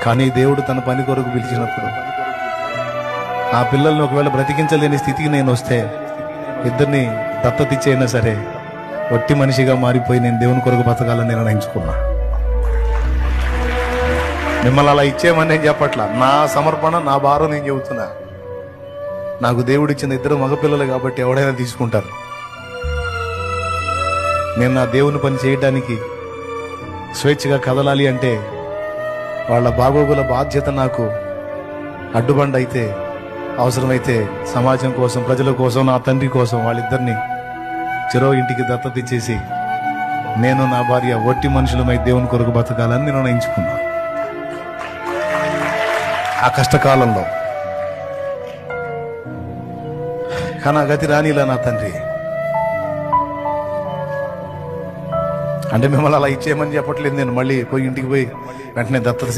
కానీ దేవుడు తన పని కొరకు పిలిచినప్పుడు ఆ పిల్లల్ని ఒకవేళ బ్రతికించలేని స్థితికి నేను వస్తే ఇద్దరిని దత్తత ఇచ్చైనా సరే వట్టి మనిషిగా మారిపోయి నేను దేవుని కొరకు బతకాలని నిర్ణయించుకున్నా. మిమ్మల్ని అలా ఇచ్చేయమని నేను చెప్పట్లా, నా సమర్పణ నా భారం నేను చెబుతున్నా. నాకు దేవుడిచ్చిన ఇద్దరు మగపిల్లలు కాబట్టి ఎవడైనా తీసుకుంటారు. నేను నా దేవుని పని చేయడానికి స్వేచ్ఛగా కదలాలి అంటే వాళ్ళ బాగోగుల బాధ్యత నాకు అడ్డుబండ అయితే, అవసరమైతే సమాజం కోసం, ప్రజల కోసం, నా తండ్రి కోసం వాళ్ళిద్దరిని చెరో ఇంటికి దత్తత ఇచ్చేసి నేను నా భార్య ఒట్టి మనుషులమై దేవుని కొరకు బతకాలని నిర్ణయించుకున్నా. ఆ కష్టకాలంలో కానీ ఆ గతి రానిలా నా తండ్రి. అంటే మిమ్మల్ని అలా ఇచ్చేయమని చెప్పట్లేదు, నేను మళ్ళీ పోయి ఇంటికి పోయి వెంటనే దత్తత